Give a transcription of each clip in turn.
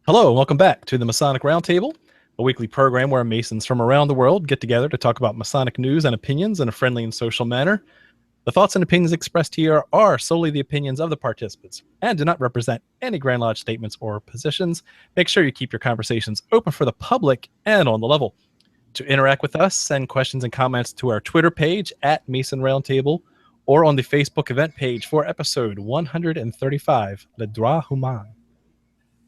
Hello, and welcome back to the Masonic Roundtable, a weekly program where Masons from around the world get together to talk about Masonic news and opinions in a friendly and social manner. The thoughts and opinions expressed here are solely the opinions of the participants and do not represent any Grand Lodge statements or positions. Make sure you keep your conversations open for the public and on the level. To interact with us, send questions and comments to our Twitter page at Mason Roundtable or on the Facebook event page for episode 135, Le Droit Humain.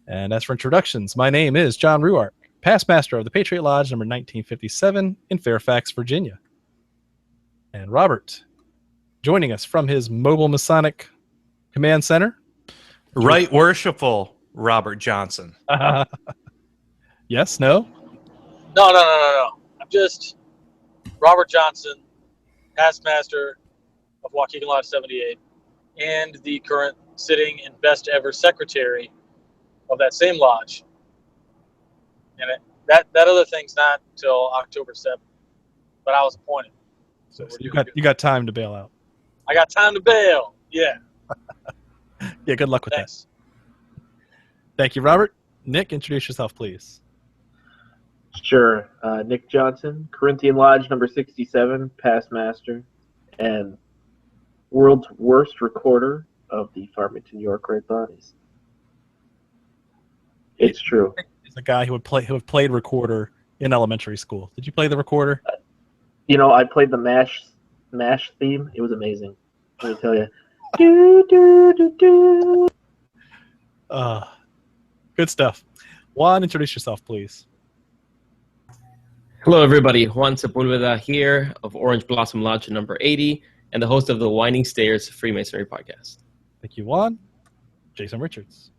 And as for introductions, my name is John Ruark, past master of the Patriot Lodge number 1957 in Fairfax, Virginia. And Robert, joining us from his mobile Masonic command center. Right Worshipful Robert Johnson. Yes, no? No. I'm just Robert Johnson, past master of Waukegan Lodge 78, and the current sitting and best ever secretary of that same lodge. And that other thing's not till October 7th, but I was appointed. So you got time to bail out. I got time to bail. Yeah. Yeah, good luck with Thanks. that. Thank you, Robert. Nick, introduce yourself, please. Sure. Nick Johnson, Corinthian Lodge number 67, past master, and world's worst recorder of the Farmington York Red Bodies. It's true. He's a guy who played recorder in elementary school. Did you play the recorder? I played the MASH theme. It was amazing. Let me tell you. Do, do, do, do. Good stuff. Juan, introduce yourself, please. Hello, everybody. Juan Sepulveda here of Orange Blossom Lodge number 80 and the host of the Winding Stairs Freemasonry podcast. Thank you, Juan. Jason Richards.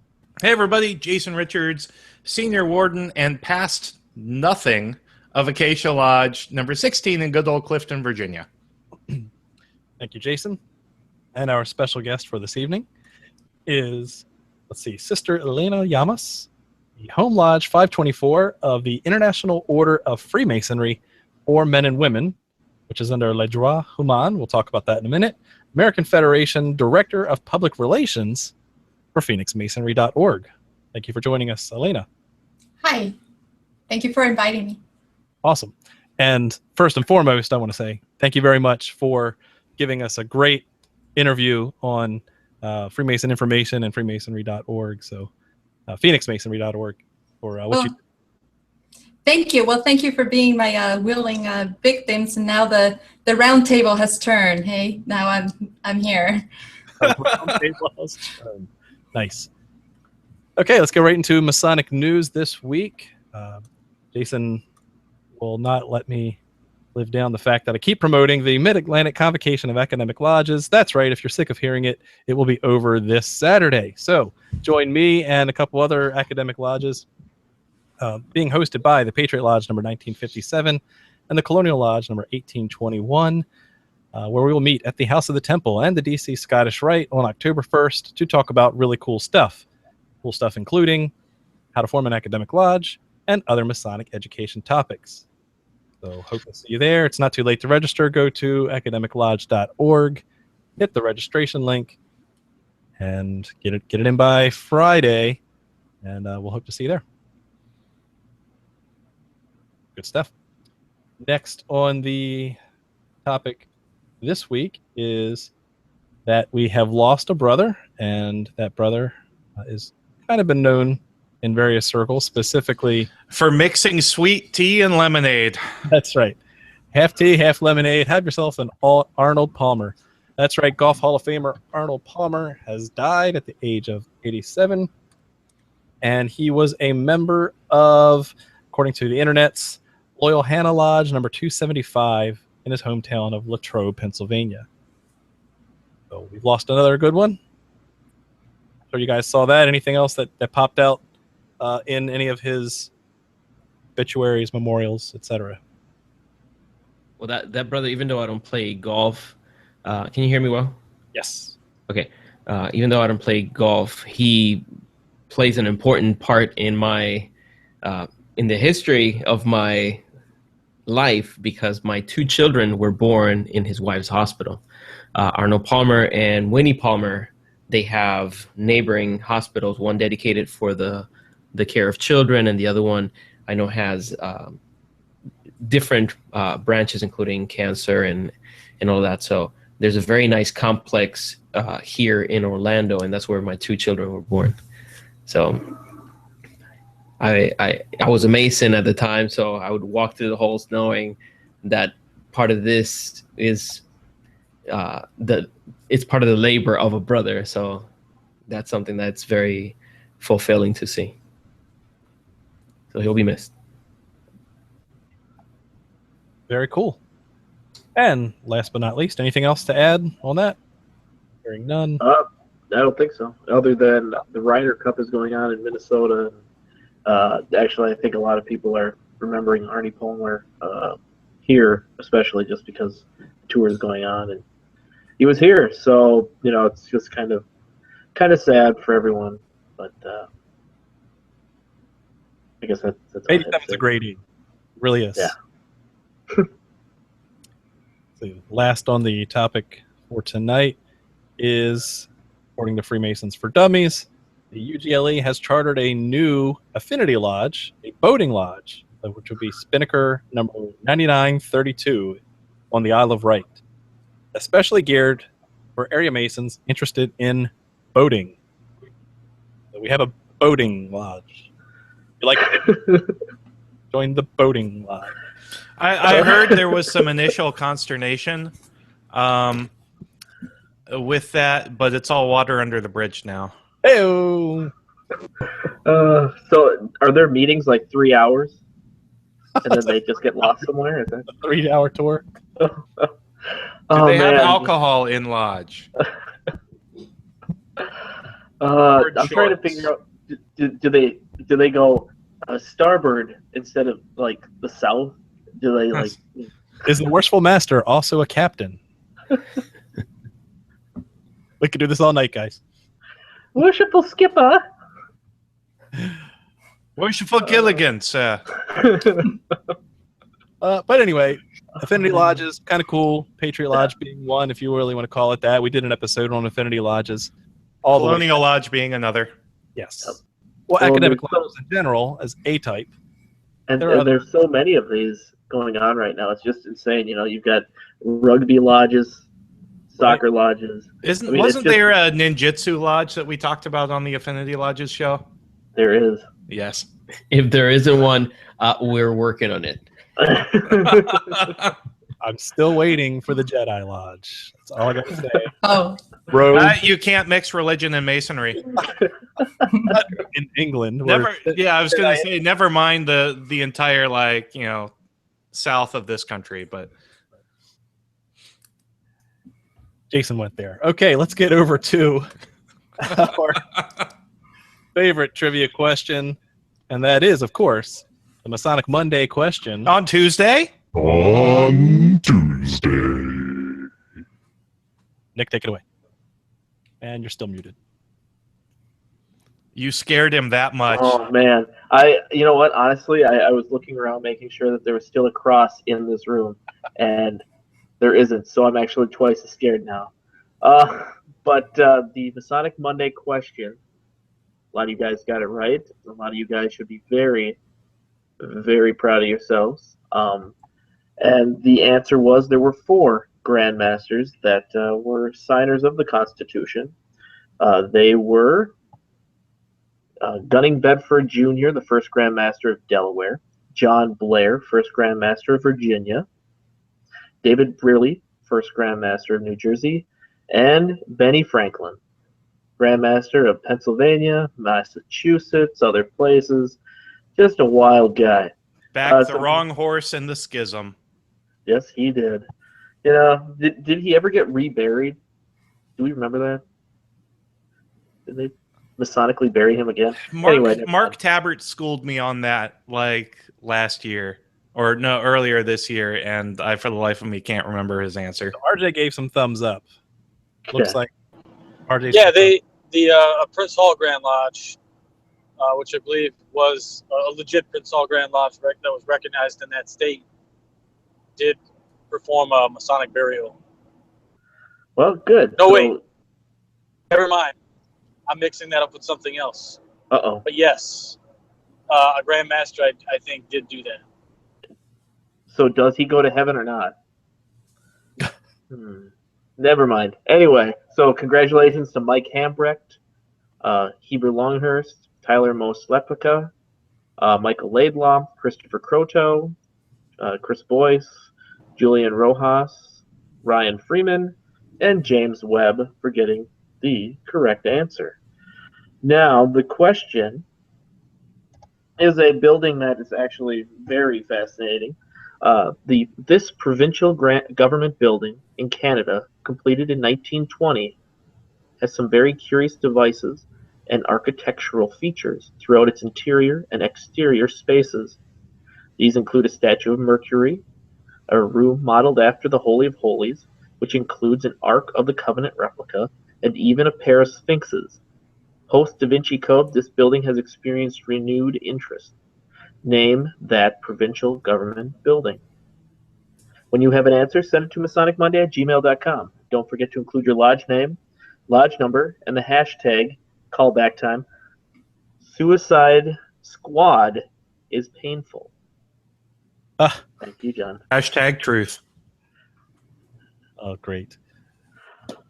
Hey, everybody. Jason Richards, Senior Warden and past nothing of Acacia Lodge number 16 in good old Clifton, Virginia. Thank you, Jason. And our special guest for this evening is, Sister Elena Llamas, the Home Lodge 524 of the International Order of Freemasonry for Men and Women, which is under Le Droit Humain. We'll talk about that in a minute. American Federation Director of Public Relations for PhoenixMasonry.org. Thank you for joining us, Elena. Hi. Thank you for inviting me. Awesome. And first and foremost, I want to say thank you very much for giving us a great interview on Freemason information and Freemasonry.org. So PhoenixMasonry.org for what you. Thank you. Well, thank you for being my willing victims. And now the round table has turned. Hey, now I'm here. Nice. Okay, let's go right into Masonic news this week. Jason will not let me live down the fact that I keep promoting the Mid-Atlantic Convocation of Academic Lodges. That's right. If you're sick of hearing it, it will be over this Saturday. So join me and a couple other academic lodges being hosted by the Patriot Lodge number 1957 and the Colonial Lodge number 1821, where we will meet at the House of the Temple and the DC Scottish Rite on October 1st to talk about really cool stuff. Cool stuff including how to form an academic lodge and other Masonic education topics. So hope to see you there. It's not too late to register. Go to academiclodge.org, hit the registration link, and get it in by Friday, and we'll hope to see you there. Good stuff. Next on the topic this week is that we have lost a brother, and that brother is kind of been known in various circles, specifically for mixing sweet tea and lemonade. That's right. Half tea, half lemonade. Have yourself an Arnold Palmer. That's right. Golf Hall of Famer Arnold Palmer has died at the age of 87. And he was a member of, according to the internet's, Loyal Hannah Lodge number 275 in his hometown of Latrobe, Pennsylvania. So we've lost another good one. So you guys saw that. Anything else that popped out in any of his obituaries, memorials, etc.? Well, that brother, even though I don't play golf, can you hear me well? Yes. Okay. Even though I don't play golf, he plays an important part in my in the history of my life because my two children were born in his wife's hospital. Arnold Palmer and Winnie Palmer, they have neighboring hospitals, one dedicated for the the care of children, and the other one I know has different branches, including cancer and all that. So there's a very nice complex here in Orlando, and that's where my 2 children were born. So I was a Mason at the time, so I would walk through the halls knowing that part of this is it's part of the labor of a brother. So that's something that's very fulfilling to see. So he'll be missed. Very cool. And last but not least, anything else to add on that? Hearing none. I don't think so. Other than the Ryder Cup is going on in Minnesota. Actually, I think a lot of people are remembering Arnold Palmer here, especially just because the tour is going on, and he was here. So it's just kind of sad for everyone. But I guess that's 87's a great evening. Really is. Yeah. So last on the topic for tonight is, according to Freemasons for Dummies, the UGLE has chartered a new affinity lodge, a boating lodge, which would be Spinnaker number 9932 on the Isle of Wight, especially geared for area Masons interested in boating. So we have a boating lodge. You like it? Join the boating lodge. I heard there was some initial consternation with that, but it's all water under the bridge now. Hey-o! So are there meetings like 3 hours, and then they just get lost somewhere? Is that... A 3-hour tour. Do they have alcohol in lodge? I'm trying to figure out. Do they go starboard instead of like the south? Do they like? Is the worshipful master also a captain? We could do this all night, guys. Worshipful skipper. Worshipful Gilligan, sir. But anyway, affinity lodges, kind of cool. Patriot Lodge being one, if you really want to call it that. We did an episode on affinity lodges. Colonial Lodge being another. Yes. Well, academic lodges in general as A type. And there's so many of these going on right now. It's just insane. You've got rugby lodges, soccer lodges. Wasn't there a ninjutsu lodge that we talked about on the Affinity Lodges show? There is. Yes. If there isn't one, we're working on it. I'm still waiting for the Jedi Lodge. That's all I got to say. Oh. You can't mix religion and masonry. In England. I was going to say, never mind the entire, south of this country, but... Jason went there. Okay, let's get over to our favorite trivia question, and that is, of course, the Masonic Monday question. On Tuesday? On Tuesday. Nick, take it away. And you're still muted. You scared him that much. Oh, man. You know what? Honestly, I was looking around making sure that there was still a cross in this room, and there isn't, so I'm actually twice as scared now. But the Masonic Monday question, a lot of you guys got it right. A lot of you guys should be very, very proud of yourselves. And the answer was there were 4 Grand Masters that were signers of the Constitution. They were Gunning Bedford Jr., the first Grand Master of Delaware, John Blair, first Grand Master of Virginia, David Briley, first Grand Master of New Jersey, and Benny Franklin, Grand Master of Pennsylvania, Massachusetts, other places. Just a wild guy. Backed the wrong horse in the schism. Yes, he did. Did he ever get reburied? Do we remember that? Did they Masonically bury him again? Mark Tabbert schooled me on that last year. Or no, earlier this year, and I, for the life of me, can't remember his answer. So RJ gave some thumbs up. Looks like RJ. Yeah, Prince Hall Grand Lodge, which I believe was a legit Prince Hall Grand Lodge that was recognized in that state, did perform a Masonic burial. Well, good. No, wait. Never mind. I'm mixing that up with something else. Uh-oh. But yes, a Grand Master, I think, did do that. So does he go to heaven or not? Never mind. Anyway, so congratulations to Mike Hambrecht, Heber Longhurst, Tyler Moslepica, Michael Laidlaw, Christopher Croto, Chris Boyce, Julian Rojas, Ryan Freeman, and James Webb for getting the correct answer. Now, the question is a building that is actually very fascinating. This provincial government building in Canada, completed in 1920, has some very curious devices and architectural features throughout its interior and exterior spaces. These include a statue of Mercury, a room modeled after the Holy of Holies, which includes an Ark of the Covenant replica, and even a pair of sphinxes. Post Da Vinci Code, this building has experienced renewed interest. Name that provincial government building. When you have an answer, send it to MasonicMonday@gmail.com. Don't forget to include your lodge name, lodge number, and the hashtag callback time. Suicide Squad is painful. Thank you, John. Hashtag truth. Oh, great.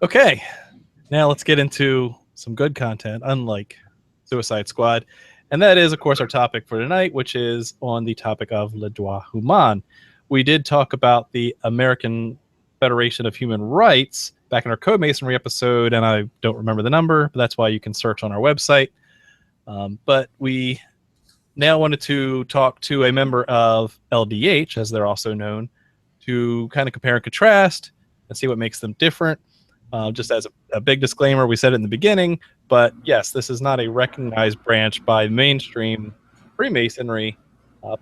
Okay, now let's get into some good content, unlike Suicide Squad. And that is, of course, our topic for tonight, which is on the topic of Le Droit Humain. We did talk about the American Federation of Human Rights back in our Co-Masonry episode, and I don't remember the number, but that's why you can search on our website. But we now wanted to talk to a member of LDH, as they're also known, to kind of compare and contrast and see what makes them different. Just as a big disclaimer, we said it in the beginning, but yes, this is not a recognized branch by mainstream Freemasonry,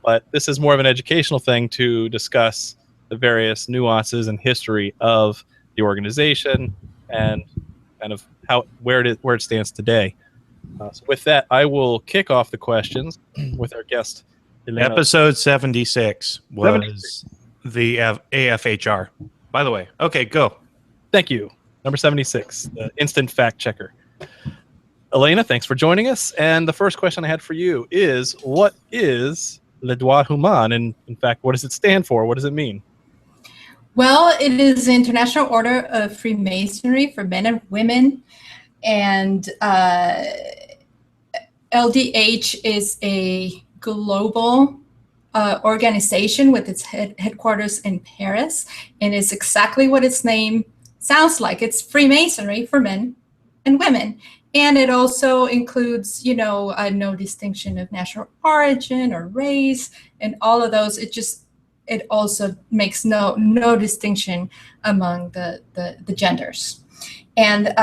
but this is more of an educational thing to discuss the various nuances and history of the organization and kind of where it stands today. So with that, I will kick off the questions with our guest. Elena. Episode 76 was the AFHR. By the way, okay, go. Thank you. Number 76, the instant fact checker. Elena, thanks for joining us. And the first question I had for you is, what is Le Droit Humain? And in fact, what does it stand for? What does it mean? Well, it is the International Order of Freemasonry for men and women. And LDH is a global organization with its headquarters in Paris. And it's exactly what its name sounds like. It's Freemasonry for men and women. And it also includes, no distinction of national origin or race and all of those. It also makes no distinction among the genders. And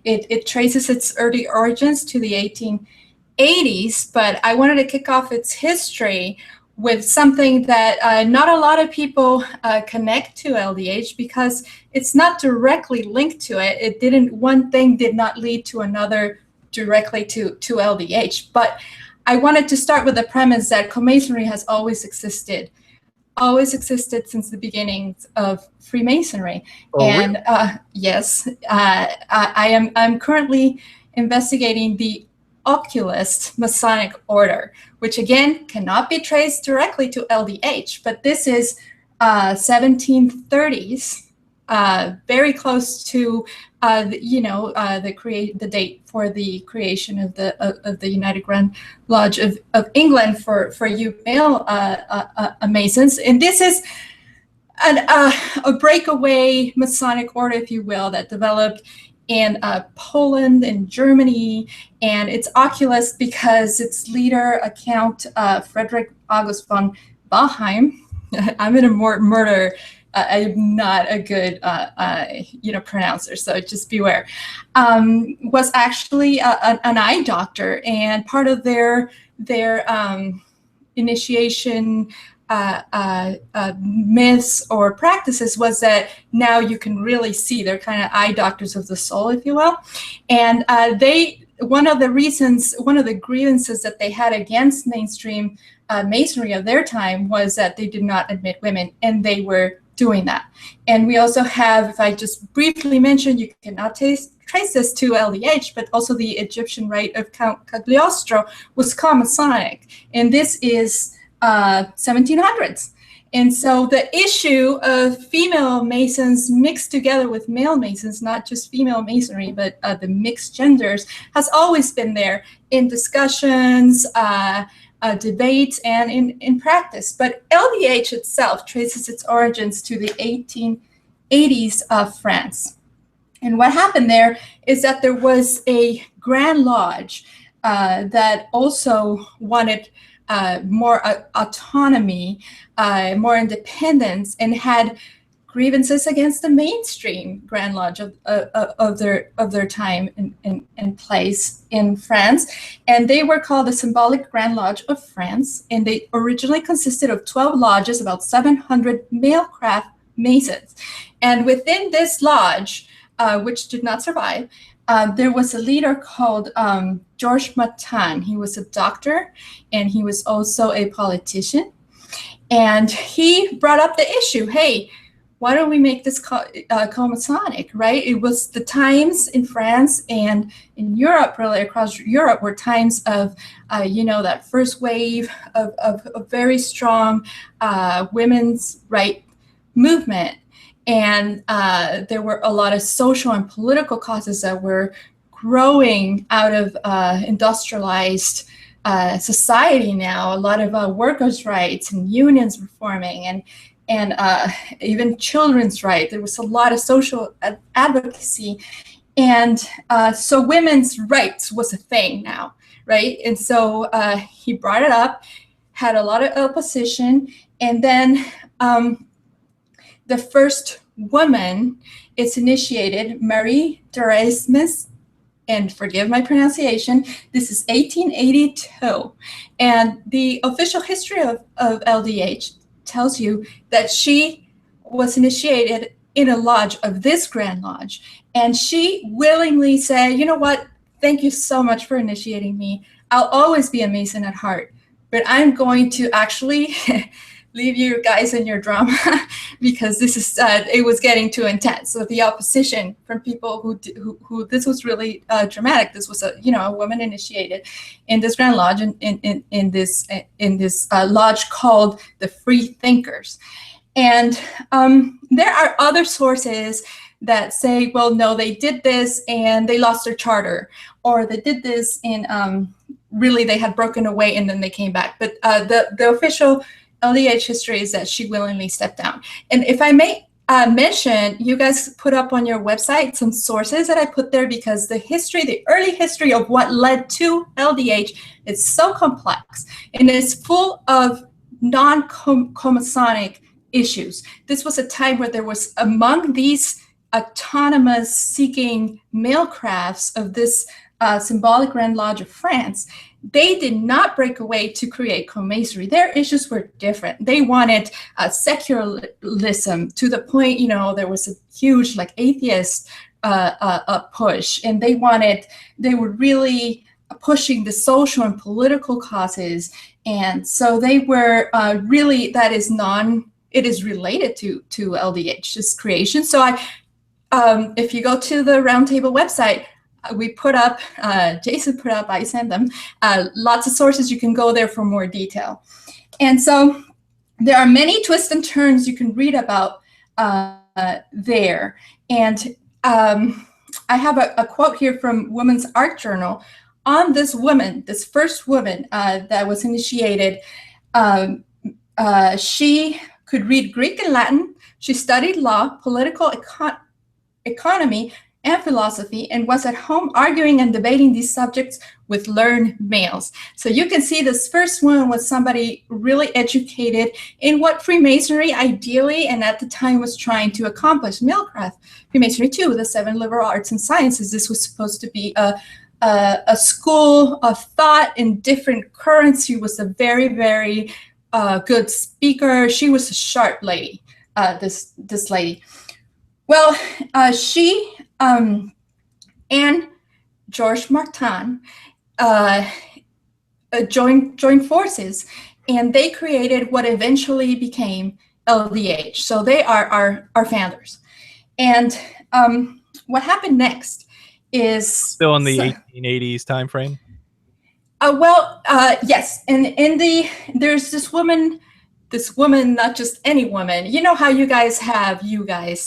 it traces its early origins to the 1880s, but I wanted to kick off its history with something that not a lot of people connect to LDH because it's not directly linked to it. One thing did not lead to another directly to LDH. But I wanted to start with the premise that Co-Masonry has always existed since the beginnings of Freemasonry. Oh, and really? Yes, I'm currently investigating the Occultist Masonic Order, which again cannot be traced directly to LDH, but this is 1730s, very close to the date for the creation of the United Grand Lodge of England for you male Masons, and this is a breakaway Masonic order, if you will, that developed in Poland and Germany, and it's occultist because its leader, Count Frederick August von Bauheim, I'm in a murder. I'm not a good, pronouncer, so just beware. Was actually an eye doctor, and part of their initiation myths or practices was that now you can really see. They're kind of eye doctors of the soul, if you will, and one of the grievances that they had against mainstream Masonry of their time was that they did not admit women, and they were doing that. And we also have, if I just briefly mention, you cannot trace this to LDH, but also the Egyptian rite of Count Cagliostro was Co-Masonic, and this is 1700s. And so the issue of female Masons mixed together with male Masons, not just female Masonry, but the mixed genders, has always been there in discussions, debates, and in practice. But LDH itself traces its origins to the 1880s of France. And what happened there is that there was a Grand Lodge that also wanted more autonomy, more independence, and had grievances against the mainstream Grand Lodge of their time and place in France. And they were called the Symbolic Grand Lodge of France. And they originally consisted of 12 lodges, about 700 male craft Masons. And within this lodge, which did not survive, there was a leader called Georges Martin. He was a doctor, and he was also a politician. And he brought up the issue, hey, why don't we make this Co-Masonic, right? It was the times in France and in Europe, really across Europe, were times of, that first wave of very strong women's right movement. And there were a lot of social and political causes that were growing out of industrialized society now. A lot of workers' rights and unions were forming, and even children's rights. There was a lot of social advocacy. And so women's rights was a thing now, right? And so he brought it up, had a lot of opposition, and then the first woman is initiated, Marie Thérèse, and forgive my pronunciation, this is 1882. And the official history of LDH tells you that she was initiated in a lodge of this Grand Lodge. And she willingly said, you know what, thank you so much for initiating me. I'll always be a Mason at heart, but I'm going to actually leave you guys in your drama because this is it was getting too intense. So the opposition from people who this was really dramatic. This was a woman initiated in this Grand Lodge in this lodge called the Free Thinkers. And there are other sources that say, well, no, they did this and they lost their charter, or they did this and really they had broken away and then they came back. But the official LDH history is that she willingly stepped down. And if I may mention, you guys put up on your website some sources that I put there because the early history of what led to LDH is so complex and it's full of non-Co-Masonic issues. This was a time where there was, among these autonomous seeking male crafts of this Symbolic Grand Lodge of France, they did not break away to create Co-Masonry. Their issues were different. They wanted secularism to the point, there was a huge atheist push, and they were really pushing the social and political causes. And so they were really, it is related to LDH's creation. So if you go to the Roundtable website, we put up, Jason put up, I sent them, lots of sources. You can go there for more detail. And so there are many twists and turns you can read about there. And I have a quote here from Women's Art Journal on this woman, this first woman that was initiated. She could read Greek and Latin. She studied law, political economy, and philosophy, and was at home arguing and debating these subjects with learned males. So you can see this first one was somebody really educated in what Freemasonry ideally and at the time was trying to accomplish. Milcraft Freemasonry too, the 7 liberal arts and sciences. This was supposed to be a school of thought in different currents. She was a very, very good speaker. She was a sharp lady, this lady. Well, she and Georges Martin joined forces, and they created what eventually became LDH. So they are our founders. And what happened next is Still in the 1880s time frame. Yes, and there's this woman, not just any woman. You know how you guys,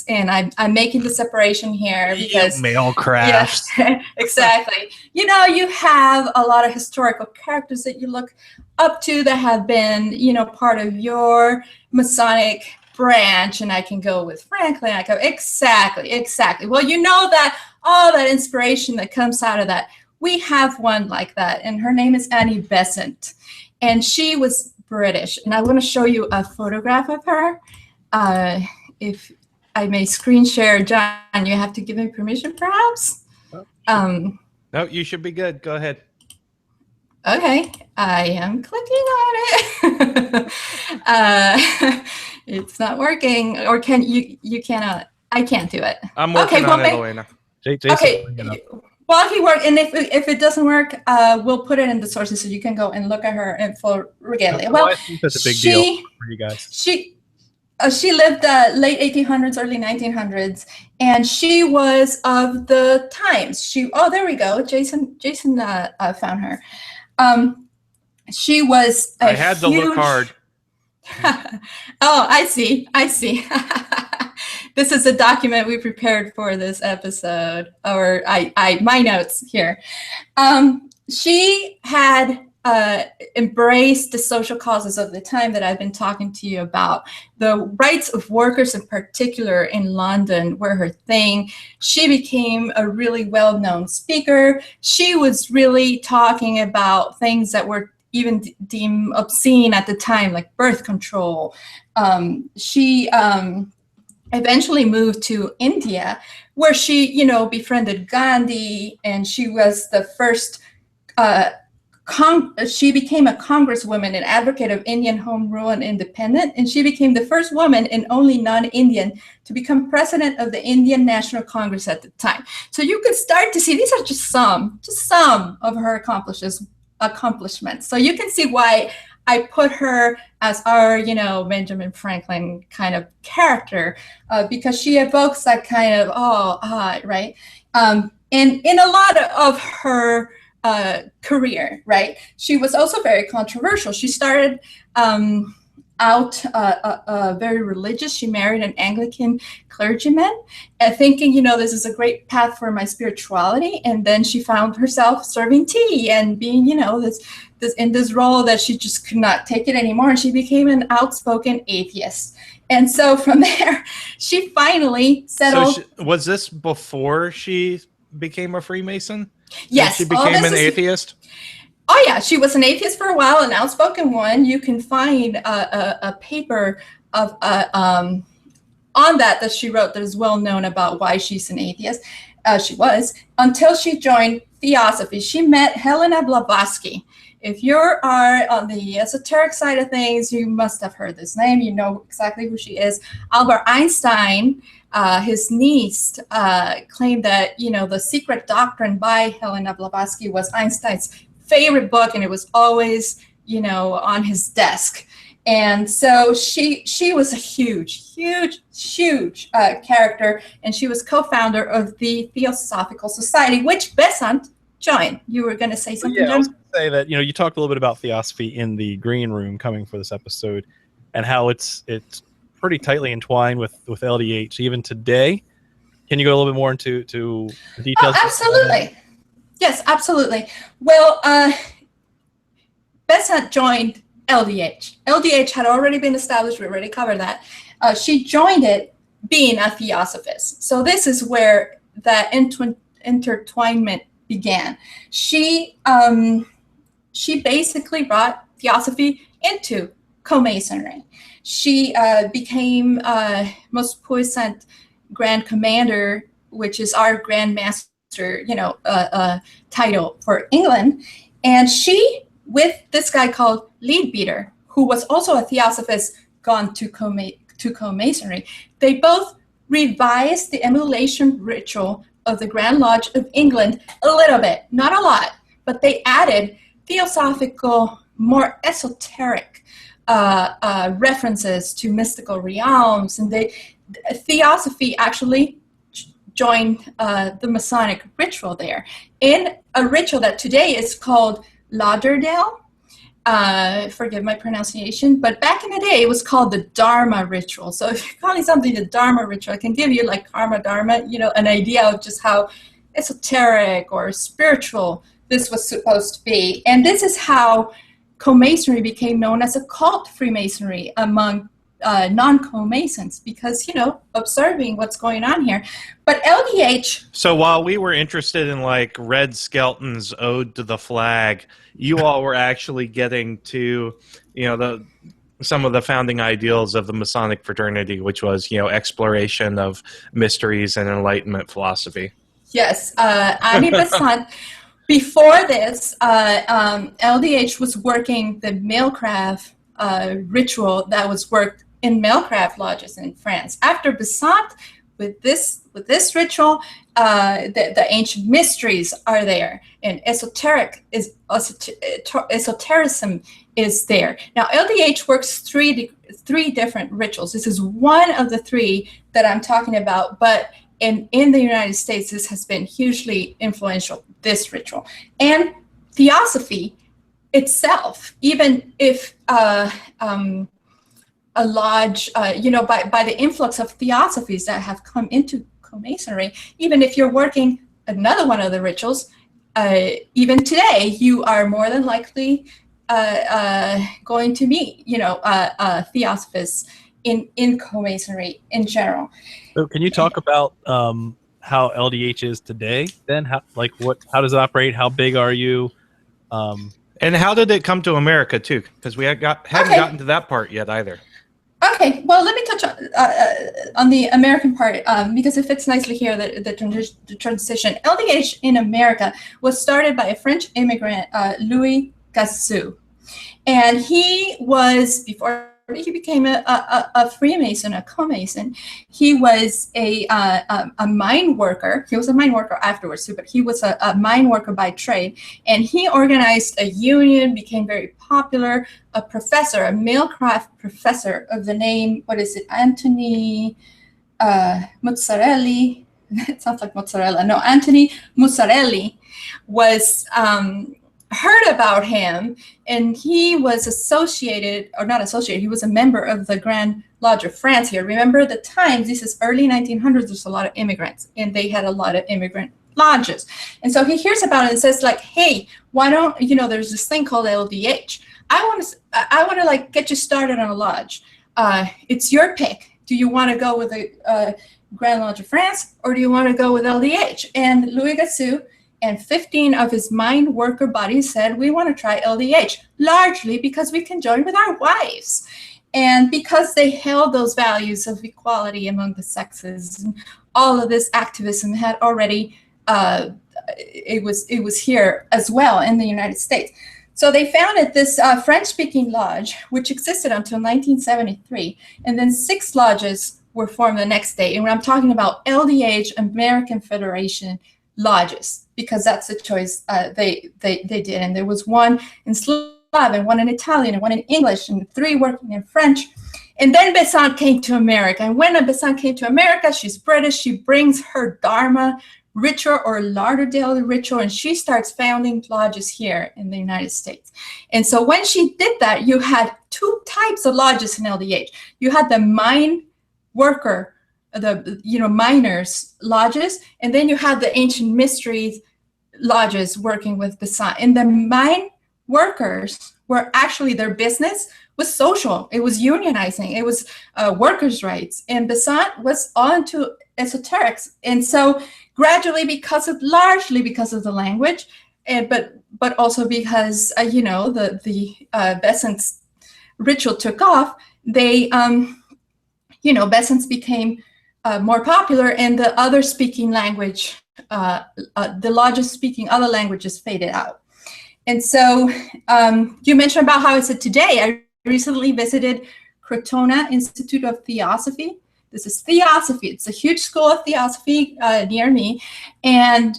and I'm making the separation here because male crafts. Yeah, exactly. You know, you have a lot of historical characters that you look up to that have been, part of your Masonic branch, and I can go with Franklin. I go exactly. Well, you know that all that inspiration that comes out of that. We have one like that, and her name is Annie Besant, and she was British. And I want to show you a photograph of her. If I may screen share, John, you have to give me permission, perhaps? No, you should be good. Go ahead. Okay, I am clicking on it. It's not working, or you cannot? I can't do it. I'm working on it, Elena. Okay. Well, he worked, and if it doesn't work, we'll put it in the sources so you can go and look at her in full regalia. Well, I think that's a big deal for you guys. She lived late 1800s, early 1900s, and she was of the times. There we go. Jason found her. She was. I had to look hard. Oh, I see. This is a document we prepared for this episode, or my notes here. She had embraced the social causes of the time that I've been talking to you about. The rights of workers in particular in London were her thing. She became a really well-known speaker. She was really talking about things that were even deemed obscene at the time, like birth control. She eventually moved to India, where she, befriended Gandhi, and she was the first, she became a congresswoman and advocate of Indian home rule and independence, and she became the first woman and only non-Indian to become president of the Indian National Congress at the time. So you can start to see, these are just some of her accomplishments. So you can see why I put her as our, Benjamin Franklin kind of character, because she evokes that kind of, right? And in a lot of her career, right? She was also very controversial. She started out very religious. She married an Anglican clergyman, thinking, this is a great path for my spirituality. And then she found herself serving tea and being, this role that she just could not take it anymore. And she became an outspoken atheist. And so from there, she finally settled. So was this before she became a Freemason? Yes. She became an atheist? Oh, yeah. She was an atheist for a while, an outspoken one. You can find a paper of on that she wrote that is well known about why she's an atheist. She was, until she joined Theosophy. She met Helena Blavatsky. If you are on the esoteric side of things, you must have heard this name. You know exactly who she is. Albert Einstein, his niece, claimed that, The Secret Doctrine by Helena Blavatsky was Einstein's favorite book, and it was always, on his desk. And so she was a huge character, and she was co-founder of the Theosophical Society, which Besant joined. You were going to say something, Yeah, John? I was going to say that, you talked a little bit about Theosophy in the green room coming for this episode, and how it's pretty tightly entwined with LDH even today. Can you go a little bit more into the details? Oh, absolutely. Yes, absolutely. Well, Besant joined LDH. LDH had already been established. We already covered that. She joined it being a Theosophist. So this is where that intertwinement began. She basically brought Theosophy into Co-Masonry. She became most puissant Grand Commander, which is our Grand Master, title for England. And she, with this guy called Leadbeater, who was also a Theosophist gone to Co-Masonry, they both revised the emulation ritual of the Grand Lodge of England a little bit, not a lot, but they added theosophical, more esoteric references to mystical realms, and Theosophy actually joined the Masonic ritual there, in a ritual that today is called Lauderdale. Forgive my pronunciation, but back in the day it was called the Dharma ritual. So if you're calling something the Dharma ritual, I can give you like karma dharma, an idea of just how esoteric or spiritual this was supposed to be. And this is how Co-Masonry became known as a cult Freemasonry among non-Co-Masons, because, observing what's going on here. But LDH... So while we were interested in like Red Skelton's Ode to the Flag, you all were actually getting to, some of the founding ideals of the Masonic fraternity, which was, exploration of mysteries and Enlightenment philosophy. Yes, Annie Besant. Before this, LDH was working the Mailcraft ritual that was worked in Mailcraft lodges in France. After Besant, with this ritual, the ancient mysteries are there, and esotericism is there. Now, LDH works three different rituals. This is one of the three that I'm talking about, but in the United States, this has been hugely influential, this ritual. And Theosophy itself, even if a lodge, by the influx of Theosophies that have come into Co-Masonry, even if you're working another one of the rituals, even today, you are more than likely going to meet, Theosophists in Co-Masonry in general. So can you talk about how LDH is today? Then, how does it operate? How big are you? And how did it come to America too? Because we haven't gotten to that part yet either. Okay, well, let me touch on the American part because it fits nicely here, the transition. LDH in America was started by a French immigrant, Louis Gassou. And he was, before he became a Freemason, a Co-Mason, he was a mine worker. He was a mine worker afterwards too, but he was a mine worker by trade. And he organized a union, became very popular, a professor, a Mailcraft professor of the name, Anthony Muzzarelli. It sounds like mozzarella. No, Anthony Muzzarelli was... heard about him, and he was he was a member of the Grand Lodge of France here. Remember the times, this is early 1900s, there's a lot of immigrants, and they had a lot of immigrant lodges. And so he hears about it and says like, hey, why don't, there's this thing called LDH. I want to like get you started on a lodge. It's your pick. Do you want to go with the Grand Lodge of France, or do you want to go with LDH? And Louis Gassou and 15 of his mine worker buddies said, we want to try LDH, largely because we can join with our wives. And because they held those values of equality among the sexes, and all of this activism had already, it was here as well in the United States. So they founded this French-speaking lodge, which existed until 1973. And then 6 lodges were formed the next day. And when I'm talking about LDH, American Federation Lodges, because that's the choice they did. And there was one in Slavic, one in Italian, and one in English, and 3 working in French. And then Besant came to America. And when Besant came to America, she's British. She brings her Dharma ritual or Lauderdale ritual, and she starts founding lodges here in the United States. And so when she did that, you had 2 types of lodges in LDH. You had the mine worker, the miners lodges, and then you had the ancient mysteries lodges working with Besant. And the mine workers were actually, their business was social. It was unionizing. It was workers' rights. And Besant was on to esoterics. And so gradually, largely because of the language, but also because the Besant's ritual took off, they Besant's became more popular, and the other speaking language, the lodges speaking other languages faded out. And so you mentioned about how is it today. I recently visited Crotona Institute of Theosophy. This is Theosophy. It's a huge school of Theosophy near me. And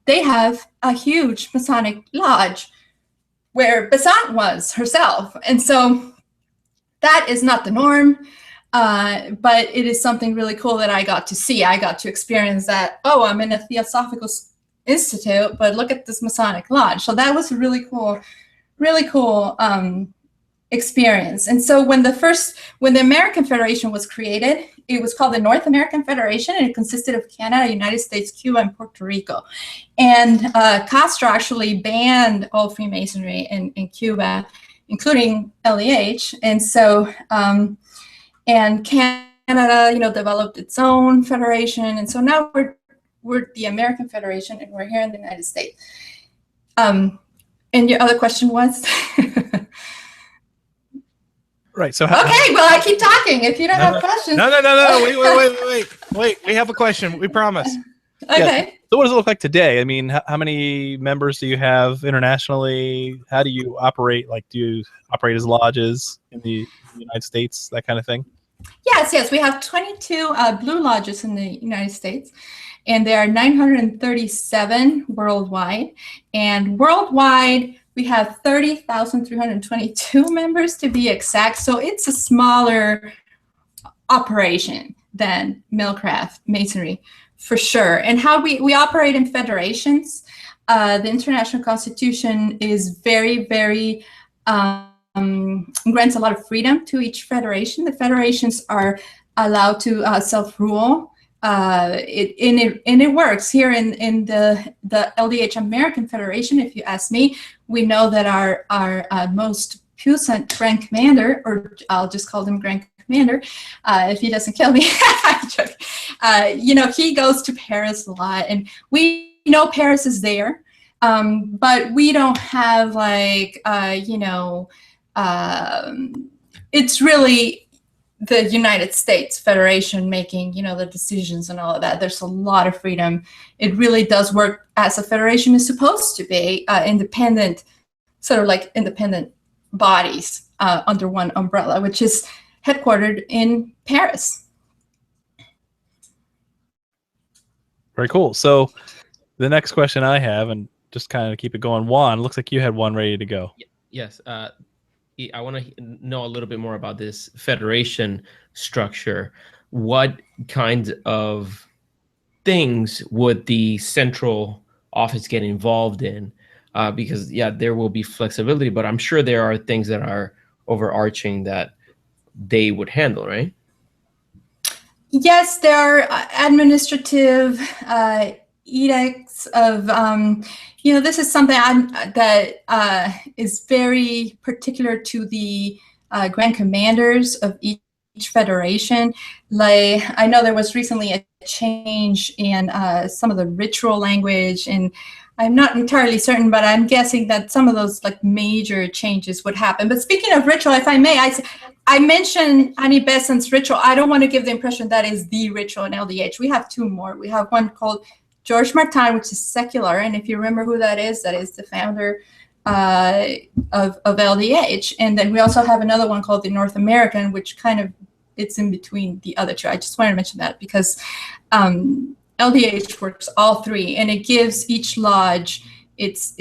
they have a huge Masonic lodge where Besant was herself. And so That is not the norm, but it is something really cool that I got to see. I got to experience that. Oh, I'm in a Theosophical institute, but look at this Masonic lodge. So that was a really cool experience. And so when the American Federation was created, it was called the North American Federation, and it consisted of Canada, United States, Cuba, and Puerto Rico. And Castro actually banned all Freemasonry in Cuba, including LEH. And so, and Canada, developed its own federation. And so now we're the American Federation, and we're here in the United States. And your other question was? Right. So okay, well, I keep talking. If you don't have questions. No. Wait. We have a question. We promise. Okay. Yeah. So what does it look like today? I mean, how many members do you have internationally? How do you operate? Like, do you operate as lodges in the United States, that kind of thing? Yes. We have 22 Blue Lodges in the United States, and there are 937 worldwide. And worldwide, we have 30,322 members to be exact. So it's a smaller operation than Millcraft Masonry, for sure. And how we operate in federations. The International Constitution is very, very, grants a lot of freedom to each federation. The federations are allowed to self-rule. It works here in the LDH American Federation. If you ask me, we know that our most puissant Grand Commander, or I'll just call him Grand Commander, if he doesn't kill me, he goes to Paris a lot, and we know Paris is there, but we don't have it's really the United States Federation making, the decisions and all of that. There's a lot of freedom. It really does work as a federation is supposed to be, independent, sort of like independent bodies under one umbrella, which is headquartered in Paris. Very cool. So the next question I have, and just kind of keep it going, Juan, looks like you had one ready to go. Yes. I want to know a little bit more about this federation structure. What kinds of things would the central office get involved in? Because, there will be flexibility, but I'm sure there are things that are overarching that they would handle, right? Yes, there are administrative edicts of, this is something that is very particular to the Grand Commanders of each federation. Like, I know there was recently a change in some of the ritual language, and I'm not entirely certain, but I'm guessing that some of those major changes would happen. But speaking of ritual, if I may, I mentioned Annie Besant's ritual. I don't want to give the impression that is the ritual in LDH. We have two more. We have one called George Martin, which is secular, and if you remember who that is the founder of LDH. And then we also have another one called the North American, which kind of it's in between the other two. I just wanted to mention that because LDH works all three, and it gives each lodge its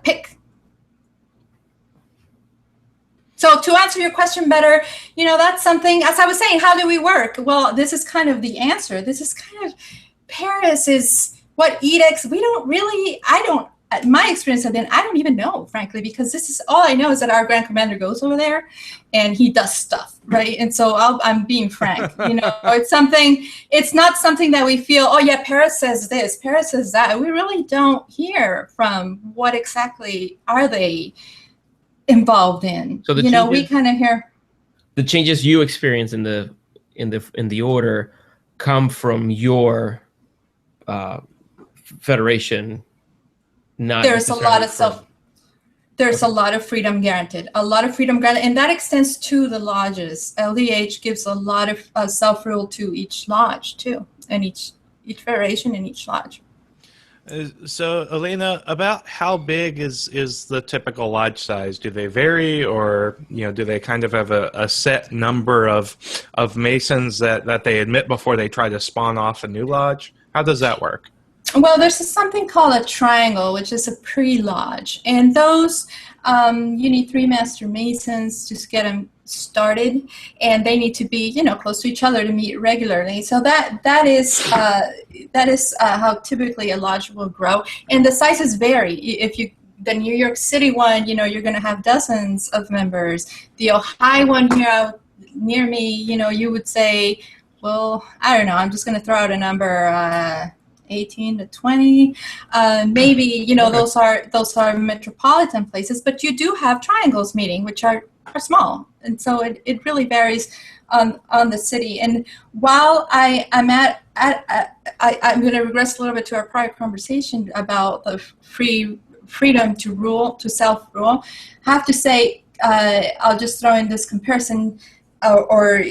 pick. So to answer your question better, that's something, as I was saying, how do we work? Well, this is kind of the answer. This is kind of, Paris is what edicts, my experience has been, I don't even know, frankly, because this is all I know is that our Grand Commander goes over there and he does stuff, right? And so I'm being frank, it's not something that we feel, oh yeah, Paris says this, Paris says that. We really don't hear from what exactly are they involved in. So we kind of hear the changes you experience in the order come from your federation. There's a lot of freedom granted, and that extends to the lodges. LDH gives a lot of self-rule to each lodge too, and each federation and each lodge. So, Elena, about how big is the typical lodge size? Do they vary, or do they kind of have a set number of Masons that they admit before they try to spawn off a new lodge? How does that work? Well, there's something called a triangle, which is a pre-lodge, and those you need 3 Master Masons to get them started, and they need to be, you know, close to each other to meet regularly. So that is how typically a lodge will grow, and the sizes vary. If you the New York City one, you know, you're going to have dozens of members. The Ohio one here out near me, you know, you would say, well, I don't know, I'm just going to throw out a number, 18 to 20. Maybe, you know, those are metropolitan places, but you do have triangles meeting, which are small. And so it really varies on the city. And while I'm going to regress a little bit to our prior conversation about the freedom to rule, to self-rule, I have to say, I'll just throw in this comparison or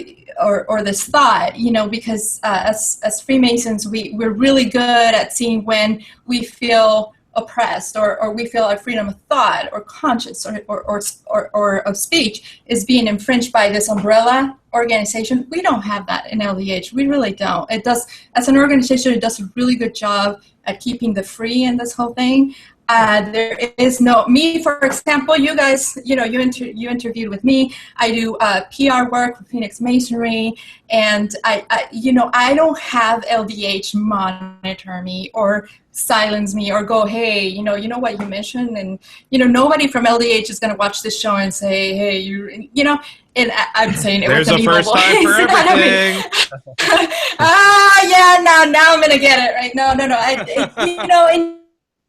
this thought, you know, because as Freemasons, we're really good at seeing when we feel oppressed or we feel our freedom of thought or conscience or of speech is being infringed by this umbrella organization. We don't have that in LDH. We really don't. It does, as an organization, it does a really good job at keeping the free in this whole thing. There is no, me, for example, you guys, you know, you interviewed with me. I do PR work for PhoenixMasonry, and I don't have LDH monitor me or silence me or go, hey, you know what you mentioned, and, you know, nobody from LDH is going to watch this show and say, hey, you know, and I'm saying it There's was a first time for everything. Yeah, now I'm going to get it, right? No, you know,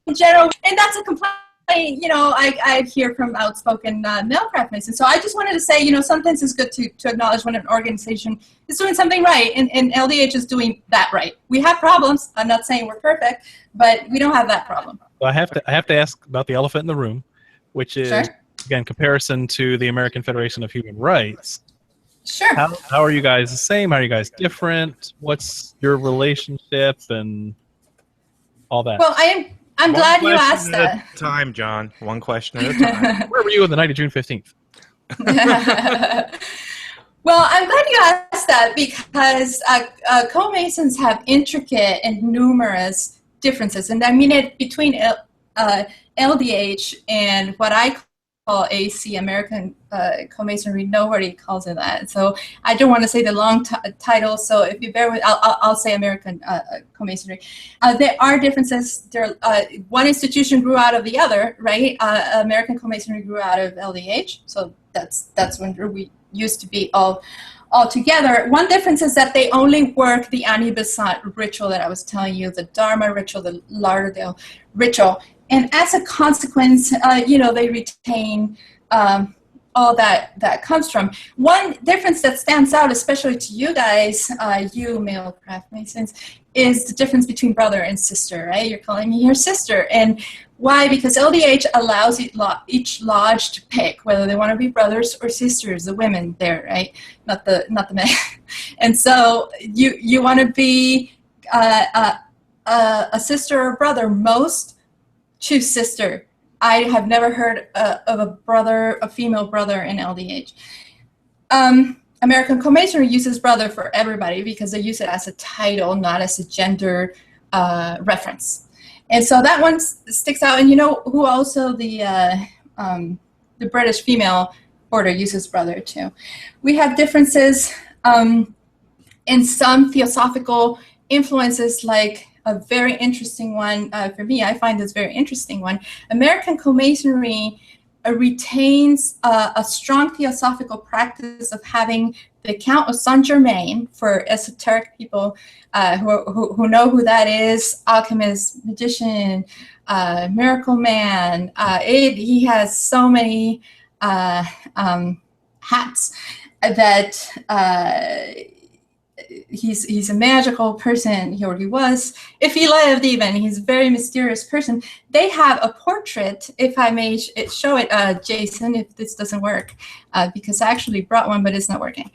in general, and that's a complaint, you know, I hear from outspoken male craft masons. So I just wanted to say, you know, sometimes it's good to acknowledge when an organization is doing something right, and LDH is doing that right. We have problems. I'm not saying we're perfect, but we don't have that problem. Well, I have to ask about the elephant in the room, which is, Sure. Again, comparison to the American Federation of Human Rights. Sure. How are you guys the same? How are you guys different? What's your relationship and all that? Well, I'm glad you asked One question that. at a time, John. One question at a time. Where were you on the night of June 15th? Well, I'm glad you asked that because co-masons have intricate and numerous differences. And I mean it between LDH and what I call AC, American Co-Masonry. Nobody calls it that. So I don't want to say the long title. So if you bear with, I'll say American Co-Masonry. There are differences. One institution grew out of the other, right? American Co-Masonry grew out of LDH. So that's when we used to be all together. One difference is that they only work the Besant ritual that I was telling you, the Dharma ritual, the Lauderdale ritual. And as a consequence, you know, they retain all that comes from. One difference that stands out, especially to you guys, you male craft masons, is the difference between brother and sister, right? You're calling me your sister. And why? Because LDH allows each lodge to pick whether they want to be brothers or sisters, the women there, right? Not the men. And so you want to be a sister or brother. Most choose sister. I have never heard of a female brother in LDH. American Co-Masonry uses brother for everybody because they use it as a title, not as a gender reference. And so that one sticks out. And you know who also the British female order uses brother too. We have differences in some theosophical influences, like a very interesting one for me. I find this very interesting one. American Co-Masonry retains a strong theosophical practice of having the Count of Saint Germain for esoteric people who know who that is, alchemist, magician, miracle man. He has so many hats that he's a magical person, or he was, if he lived even. He's a very mysterious person. They have a portrait, if I may show it, Jason, if this doesn't work, because I actually brought one, but it's not working.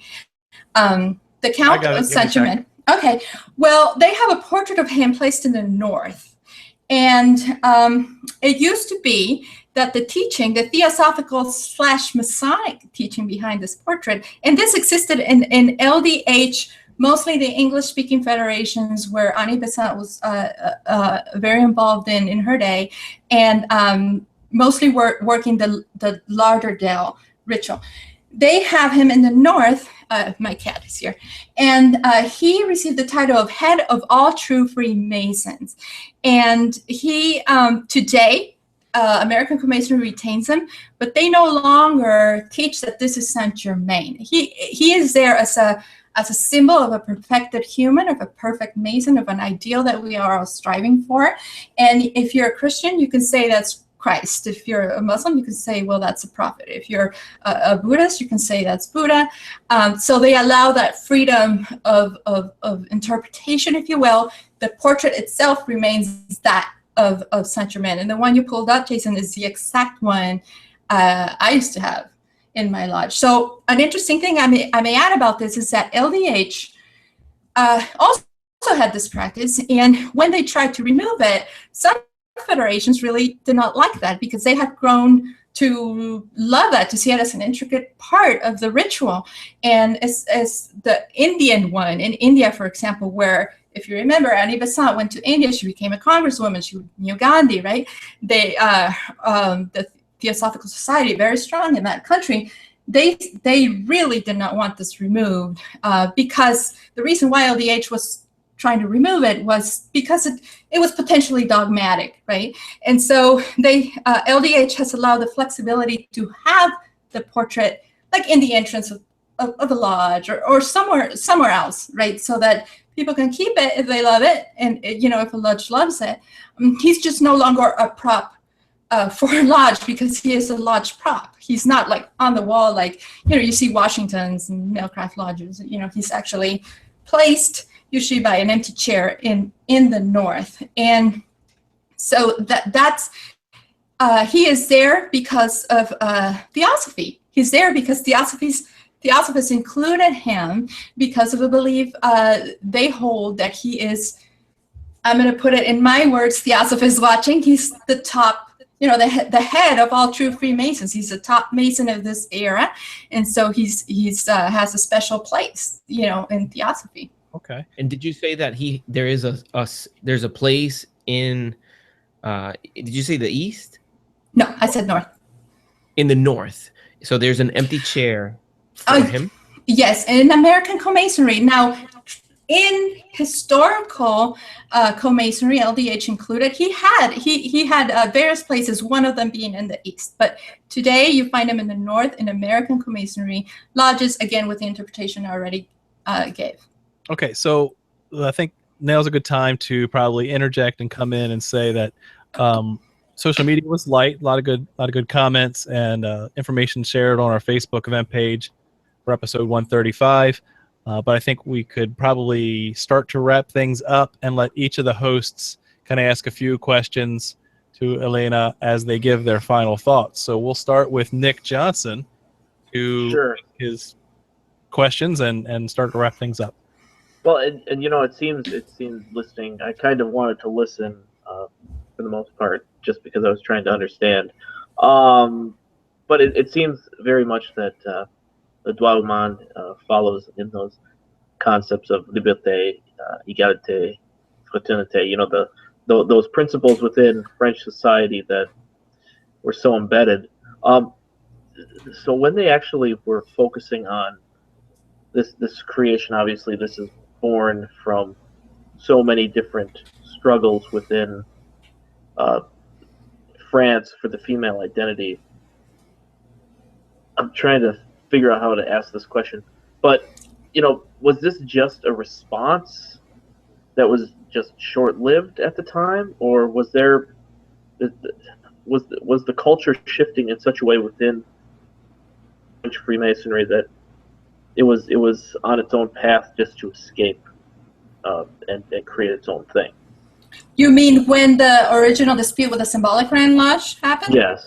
The Count of Saint Germain. Okay, well, they have a portrait of him placed in the north. And it used to be that the teaching, the theosophical / Masonic teaching behind this portrait, and this existed in LDH, mostly the English-speaking federations where Annie Besant was very involved in her day, and mostly working the Lauderdale ritual. they have him in the north. My cat is here. And he received the title of head of all true Freemasons. And he, today, American Co-Masonry retains him, but they no longer teach that this is Saint Germain. He is there as a symbol of a perfected human, of a perfect Mason, of an ideal that we are all striving for. And if you're a Christian, you can say that's Christ. If you're a Muslim, you can say, well, that's a prophet. If you're a Buddhist, you can say that's Buddha. So they allow that freedom of interpretation, if you will. The portrait itself remains that of Saint Germain. And the one you pulled up, Jason, is the exact one I used to have in my lodge. So an interesting thing I may add about this is that LDH also had this practice. And when they tried to remove it, some federations really did not like that because they had grown to love that, to see it as an intricate part of the ritual. And as the Indian one in India, for example, where, if you remember, Annie Besant went to India, she became a congresswoman, she knew Gandhi, right? They, the Theosophical Society, very strong in that country, they really did not want this removed because the reason why LDH was trying to remove it was because it was potentially dogmatic, right? And so they LDH has allowed the flexibility to have the portrait like in the entrance of the lodge or somewhere else, right? So that people can keep it if they love it, and if a lodge loves it. He's just no longer a prop for a lodge because he is a lodge prop. He's not like on the wall like you see Washington's and Mailcraft lodges. He's actually placed usually by an empty chair in the north. And so that's he is there because of Theosophy. He's there because Theosophists included him because of a belief they hold that he is, I'm going to put it in my words, Theosophists watching, he's the top, the head of all true Freemasons. He's the top Mason of this era. And so he's has a special place, in Theosophy. Okay. And did you say that there's a place in did you say the east? No, I said north. In the north. So there's an empty chair for him? Yes, and in American Co-Masonry. Now, in historical Co-Masonry, LDH included, he had various places, one of them being in the east. But today you find him in the north in American Co-Masonry lodges, again with the interpretation I already gave. Okay, so I think now's a good time to probably interject and come in and say that social media was light, a lot of good comments and information shared on our Facebook event page for episode 135. But I think we could probably start to wrap things up and let each of the hosts kind of ask a few questions to Elena as they give their final thoughts. So we'll start with Nick Johnson to his questions and start to wrap things up. Well, and it seems listening. I kind of wanted to listen for the most part, just because I was trying to understand. But it seems very much that the Droit Humain follows in those concepts of liberté, égalité, fraternité. Those principles within French society that were so embedded. So when they actually were focusing on this creation, obviously this is born from so many different struggles within France for the female identity. I'm trying to figure out how to ask this question, but was this just a response that was just short-lived at the time, or was the culture shifting in such a way within French Freemasonry that it was on its own path just to escape and create its own thing? You mean when the original dispute with the Symbolic Grand Lodge happened? Yes.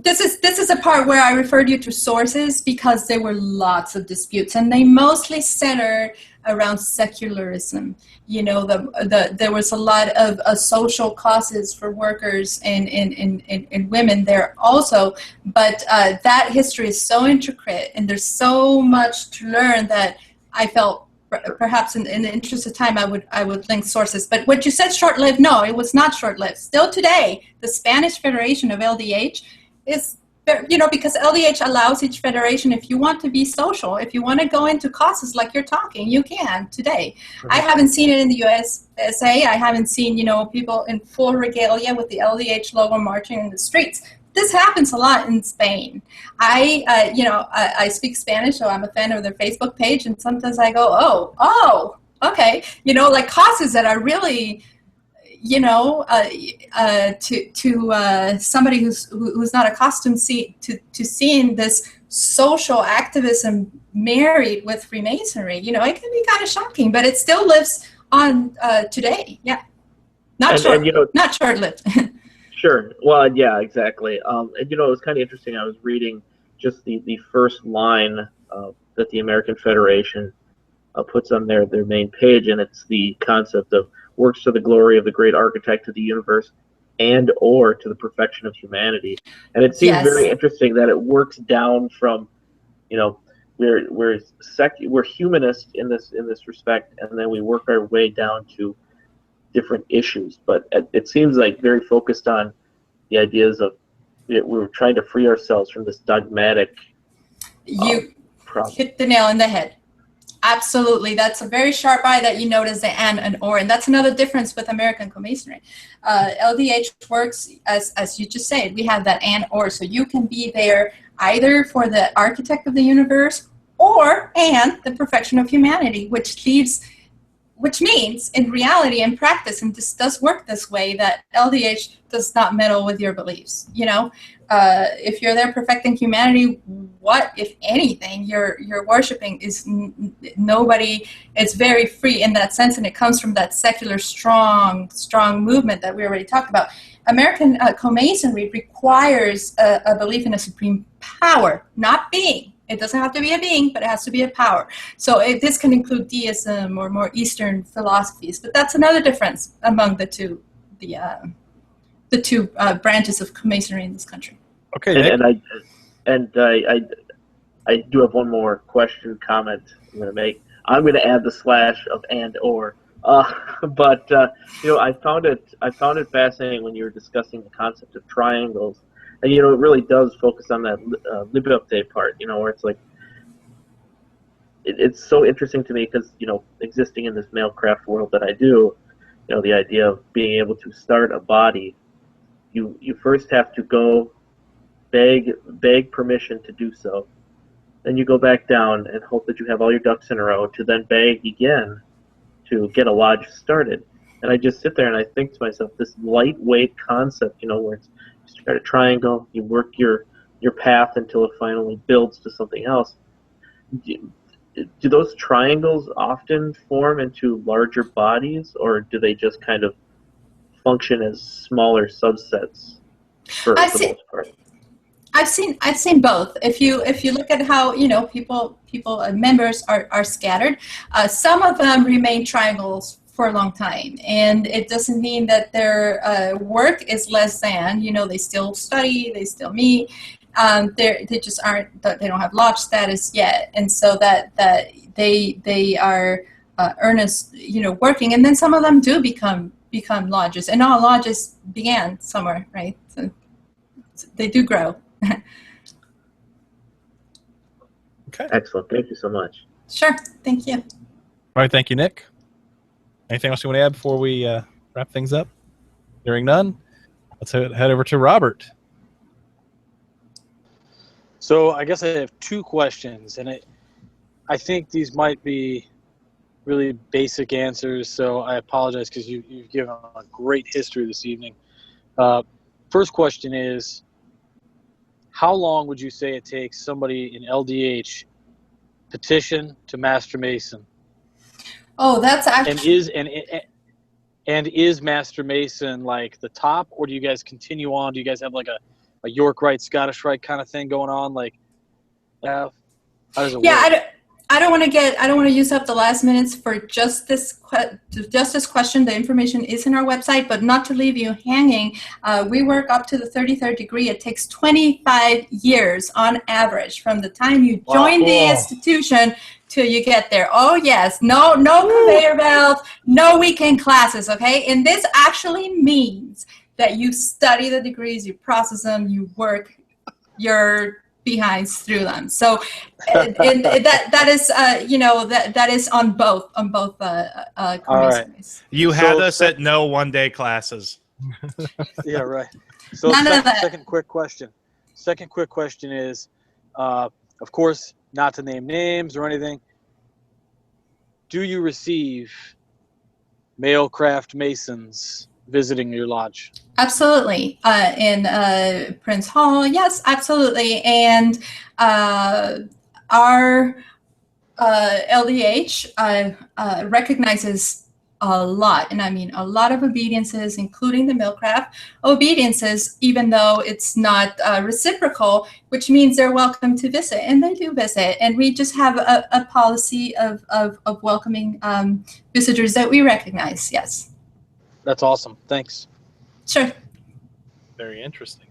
This is a part where I referred you to sources because there were lots of disputes, and they mostly centered around secularism. There was a lot of social causes for workers and women there also, but that history is so intricate and there's so much to learn that I felt perhaps in the interest of time I would link sources. But what you said short-lived, no, it was not short-lived. Still today, the Spanish Federation of LDH is because LDH allows each federation, if you want to be social, if you want to go into causes like you're talking, you can today. I haven't seen it in the USA. I haven't seen, people in full regalia with the LDH logo marching in the streets. This happens a lot in Spain. I speak Spanish, so I'm a fan of their Facebook page, and sometimes I go, oh, okay. Like causes that are really, to somebody who's not accustomed to seeing this social activism married with Freemasonry, it can be kind of shocking, but it still lives on today. Yeah, not short-lived. Sure. Well, yeah, exactly. And it was kind of interesting. I was reading just the first line that the American Federation puts on their main page, and it's the concept of works to the glory of the great architect of the universe and or to the perfection of humanity. And it seems very interesting that it works down from, we're humanist in this respect, and then we work our way down to different issues. But it seems like very focused on the ideas of we're trying to free ourselves from this dogmatic You problem. hit the nail on the head. Absolutely. That's a very sharp eye that you notice the and or. And that's another difference with American Co-Masonry. LDH works, as you just said, we have that and or. So you can be there either for the architect of the universe and the perfection of humanity, which means in reality and practice, and this does work this way, that LDH does not meddle with your beliefs. If you're there perfecting humanity, what, if anything, you're worshiping is nobody. It's very free in that sense, and it comes from that secular strong movement that we already talked about. American Co-Masonry requires a belief in a supreme power, not being. It doesn't have to be a being, but it has to be a power. So this can include deism or more Eastern philosophies, but that's another difference among the two branches of Co-Masonry in this country. Okay, and I do have one more comment I'm going to make. I'm going to add the slash of and or. But I found it fascinating when you were discussing the concept of triangles. And, it really does focus on that liberté part, where it's like, it's so interesting to me because, existing in this male craft world that I do, the idea of being able to start a body, you first have to go beg permission to do so. Then you go back down and hope that you have all your ducks in a row to then beg again to get a lodge started. And I just sit there and I think to myself, this lightweight concept, where it's, you start a triangle, you work your path until it finally builds to something else. Do those triangles often form into larger bodies, or do they just kind of function as smaller subsets for the most part? I've seen both. If you look at how people members are scattered, some of them remain triangles for a long time, and it doesn't mean that their work is less than. They still study, they still meet. They just aren't. They don't have lodge status yet, and so that they are earnest, working, and then some of them do become lodges, and all lodges began somewhere, right? So they do grow. Okay. Excellent. Thank you so much. Sure. Thank you. All right. Thank you, Nick. Anything else you want to add before we wrap things up? Hearing none, let's head over to Robert. So I guess I have two questions, and I think these might be really basic answers, so I apologize because you've given a great history this evening. First question is, how long would you say it takes somebody in LDH petition to Master Mason? Oh, that's actually... And is Master Mason like the top, or do you guys continue on? Do you guys have like a York Rite, Scottish Rite kind of thing going on? Like, how does it work? I don't want to use up the last minutes for just this question. The information is in our website, but not to leave you hanging. We work up to the 33rd degree. It takes 25 years on average from the time you join the institution till you get there. Oh yes, no conveyor belt, no weekend classes. Okay, and this actually means that you study the degrees, you process them, you work your behinds through them. So that is that is on both Co-Masonries. You had us at no one-day classes. Yeah, right. So second quick question. Second quick question is, of course, not to name names or anything, do you receive male craft Masons visiting your lodge? Absolutely. In Prince Hall, yes, absolutely. And our LDH recognizes a lot, and I mean a lot of obediences, including the Millcraft obediences, even though it's not reciprocal, which means they're welcome to visit, and they do visit. And we just have a policy of welcoming visitors that we recognize. Yes. That's awesome. Thanks. Sure. Very interesting.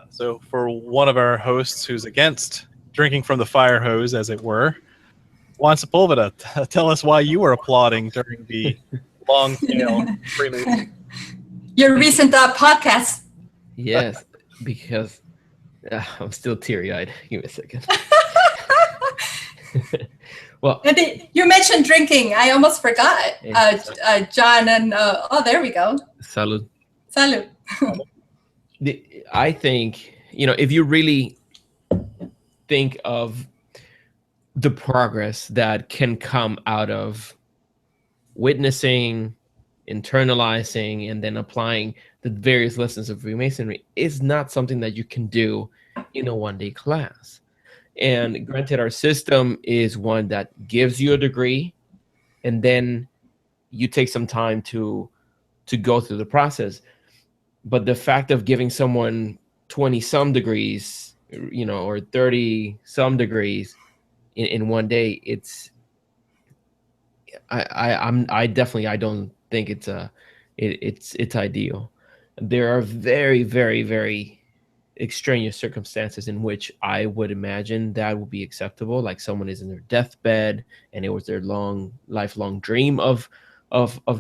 So for one of our hosts who's against drinking from the fire hose, as it were, Juan Sepulveda, tell us why you were applauding during the long tail Freemason. Your recent podcast. Yes, because I'm still teary-eyed. Give me a second. Well, you mentioned drinking. I almost forgot. John and there we go. Salud. Salud. I think, if you really think of the progress that can come out of witnessing, internalizing, and then applying the various lessons of Freemasonry, is not something that you can do in a one-day class. And granted, our system is one that gives you a degree, and then you take some time to go through the process. But the fact of giving someone 20-some degrees, or 30-some degrees in one day, I don't think it's ideal. There are very, very, very extraneous circumstances in which I would imagine that would be acceptable, like someone is in their deathbed and it was their lifelong dream of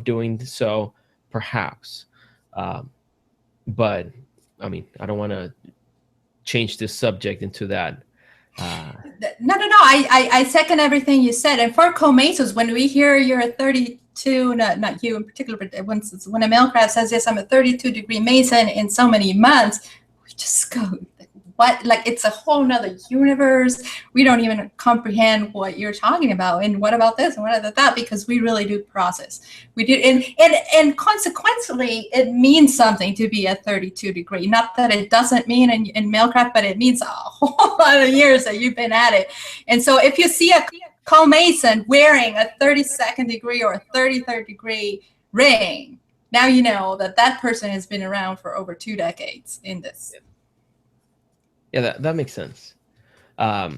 doing so, perhaps. But I mean, I don't want to change this subject into that. No. I second everything you said. And for Co-Masons, when we hear you're a 32, not you in particular, but when a male craft says, yes, I'm a 32-degree Mason in so many months, we just go, what? Like, it's a whole nother universe. We don't even comprehend what you're talking about. And what about this? And what about that? Because we really do process. We do. And consequently, it means something to be a 32-degree. Not that it doesn't mean in mailcraft, but it means a whole lot of years that you've been at it. And so if you see a Co-Mason wearing a 32nd degree or a 33rd degree ring, now you know that person has been around for over 2 decades in this. Yeah, that makes sense. Now,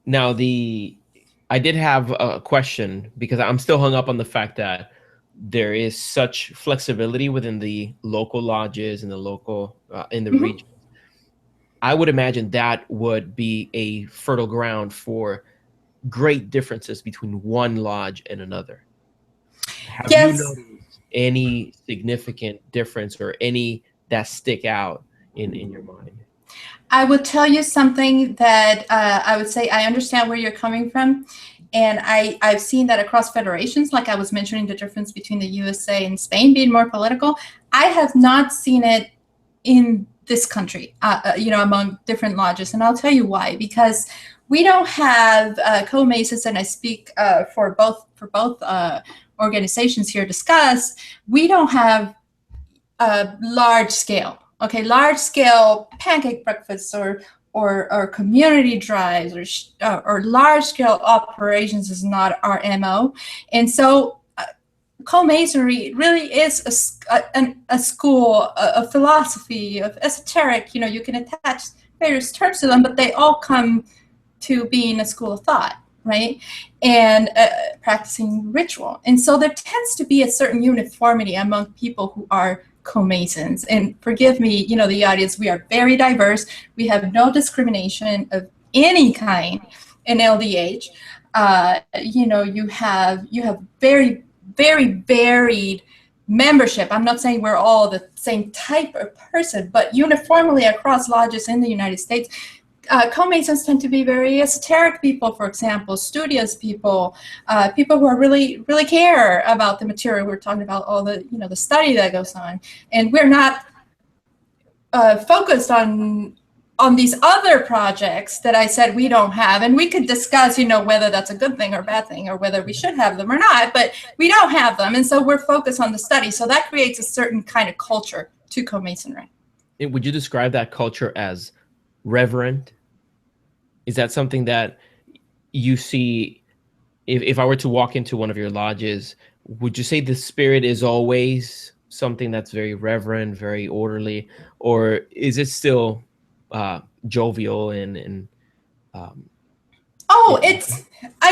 I did have a question, because I'm still hung up on the fact that there is such flexibility within the local lodges and the local in the region. I would imagine that would be a fertile ground for great differences between one lodge and another. Have you noticed any significant difference or any that stick out in your mind? I would tell you something that I would say I understand where you're coming from. And I've seen that across federations, like I was mentioning the difference between the USA and Spain being more political. I have not seen it in this country, among different lodges. And I'll tell you why. Because we don't have Co-Masons, and I speak for both organizations here discussed, we don't have large scale. Okay, large-scale pancake breakfasts or community drives or large-scale operations is not our MO. And so Co-Masonry really is a school of philosophy, of esoteric. You can attach various terms to them, but they all come to being a school of thought, right? And practicing ritual. And so there tends to be a certain uniformity among people who are Co-Masons. And forgive me, the audience, we are very diverse. We have no discrimination of any kind in LDH. You have very, very varied membership. I'm not saying we're all the same type of person, but uniformly across lodges in the United States, co-Masons tend to be very esoteric people, for example, studious people, people who are really care about the material. We're talking about all the, the study that goes on. And we're not focused on these other projects that I said we don't have. And we could discuss, whether that's a good thing or bad thing, or whether we should have them or not, but we don't have them. And so we're focused on the study. So that creates a certain kind of culture to co-Masonry. Would you describe that culture as reverent? Is that something that you see? If I were to walk into one of your lodges, would you say the spirit is always something that's very reverent, very orderly, or is it still jovial and I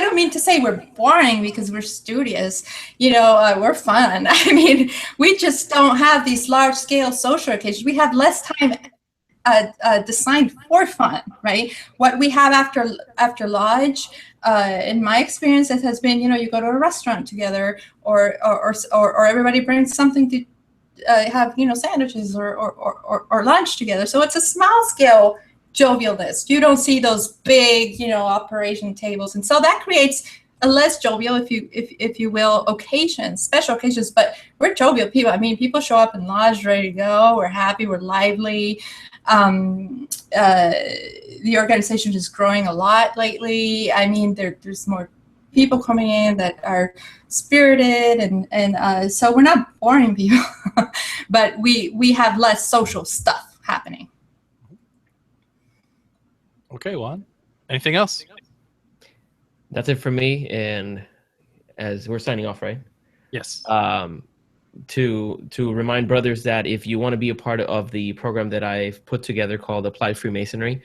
don't mean to say we're boring because we're studious, we're fun. I mean, we just don't have these large scale social occasions. We have less time designed for fun, right? What we have after lodge, in my experience, it has been, you go to a restaurant together, or everybody brings something to have, sandwiches or lunch together. So it's a small scale jovialness. You don't see those big, operation tables, and so that creates a less jovial, if you will, special occasions. But we're jovial people. I mean, people show up in lodge ready to go. We're happy. We're lively. The organization is growing a lot lately. I mean, there's more people coming in that are spirited, and so we're not boring people, but we have less social stuff happening. Okay, Juan. Anything else? That's it for me. And as we're signing off, right? Yes. To remind brothers that if you want to be a part of the program that I've put together called Applied Freemasonry,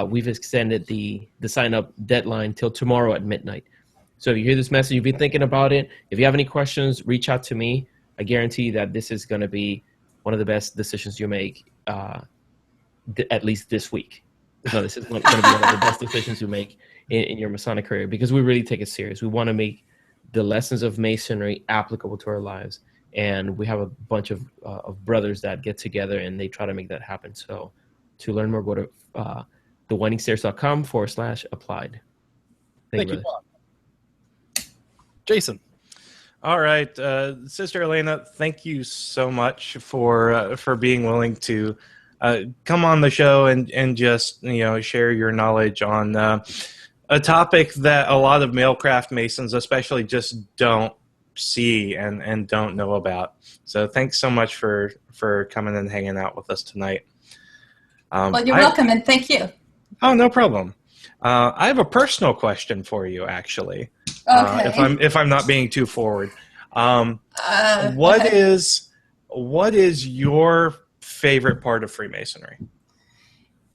we've extended the sign-up deadline till tomorrow at midnight. So if you hear this message, you've been thinking about it, if you have any questions, reach out to me. I guarantee that this is going to be one of the best decisions you make, at least this week. No, this is going to be one of the best decisions you make in your Masonic career, because we really take it serious. We want to make the lessons of Masonry applicable to our lives. And we have a bunch of brothers that get together and they try to make that happen. So to learn more, go to thewindingstairs.com/applied. Thank you, Bob. Jason. All right, Sister Elena, thank you so much for being willing to come on the show and just share your knowledge on a topic that a lot of male craft Masons especially just don't see and don't know about. So thanks so much for coming and hanging out with us tonight. Well, you're welcome, and thank you. Oh, no problem. I have a personal question for you, actually. Okay. If I'm not being too forward, what is your favorite part of Freemasonry?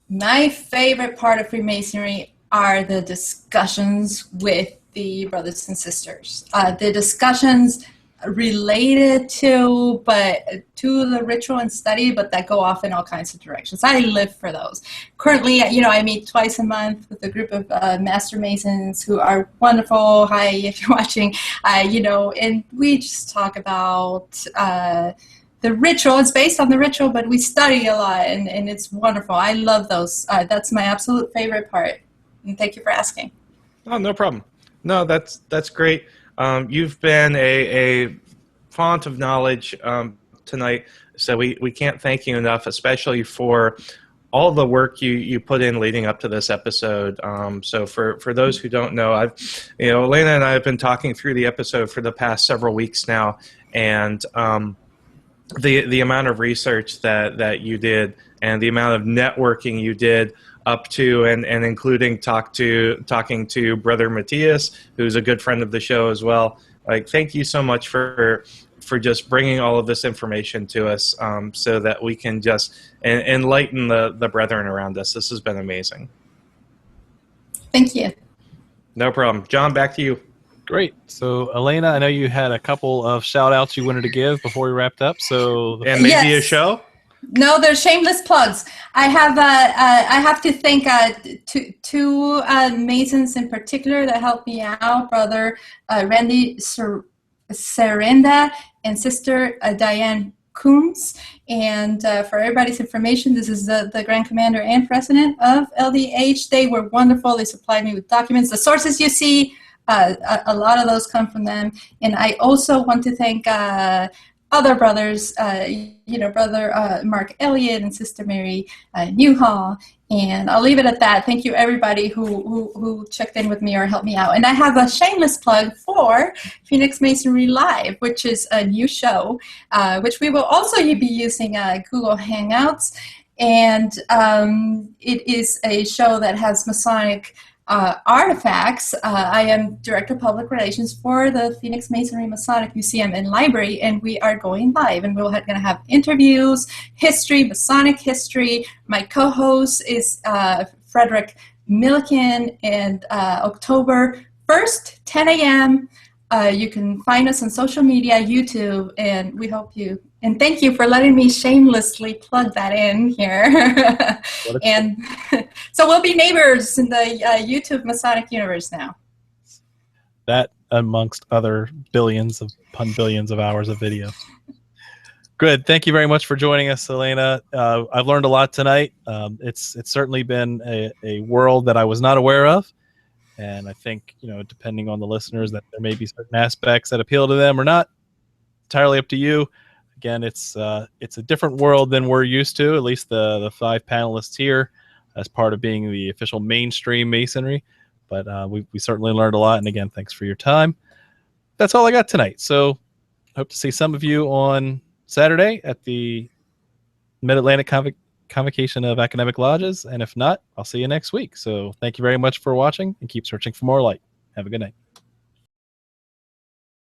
My favorite part of Freemasonry are the discussions with the brothers and sisters. The discussions related to the ritual and study, but that go off in all kinds of directions. I live for those. Currently, I meet twice a month with a group of Master Masons who are wonderful. Hi, if you're watching. And we just talk about the ritual. It's based on the ritual, but we study a lot, and it's wonderful. I love those. That's my absolute favorite part. And thank you for asking. Oh, no problem. No, that's great. You've been a font of knowledge tonight, so we can't thank you enough, especially for all the work you put in leading up to this episode. So for those who don't know, Elena and I have been talking through the episode for the past several weeks now, and the amount of research that you did and the amount of networking you did up to and including talking to Brother Matthias, who's a good friend of the show as well. Like, thank you so much for just bringing all of this information to us, so that we can just enlighten the brethren around us. This has been amazing. Thank you. No problem. John, back to you. Great. So, Elena, I know you had a couple of shout-outs you wanted to give before we wrapped up. So, and maybe a show? No, they're shameless plugs. I have to thank two Masons in particular that helped me out, Brother Randy Serenda and Sister Diane Coombs. And for everybody's information, this is the Grand Commander and President of LDH. They were wonderful. They supplied me with documents. The sources you see, a lot of those come from them. And I also want to thank other brothers, Brother Mark Elliott and Sister Mary Newhall. And I'll leave it at that. Thank you, everybody who checked in with me or helped me out. And I have a shameless plug for Phoenix Masonry Live, which is a new show, which we will also be using Google Hangouts. And it is a show that has Masonic artifacts. I am Director of Public Relations for the Phoenix Masonry Masonic Museum and Library, and we are going live, and we're going to have interviews, history, Masonic history. My co-host is Frederick Milliken, and October 1st, 10 a.m. You can find us on social media, YouTube, and we hope you, and thank you for letting me shamelessly plug that in here. And so we'll be neighbors in the YouTube Masonic universe now. That amongst other billions of hours of video. Good. Thank you very much for joining us, Elena. I've learned a lot tonight. It's certainly been a world that I was not aware of. And I think, depending on the listeners, that there may be certain aspects that appeal to them or not. Entirely up to you. Again, it's a different world than we're used to, at least the 5 panelists here, as part of being the official mainstream Masonry. But we certainly learned a lot. And again, thanks for your time. That's all I got tonight. So hope to see some of you on Saturday at the Mid-Atlantic Convocation of Academic Lodges. And if not, I'll see you next week. So thank you very much for watching, and keep searching for more light. Have a good night.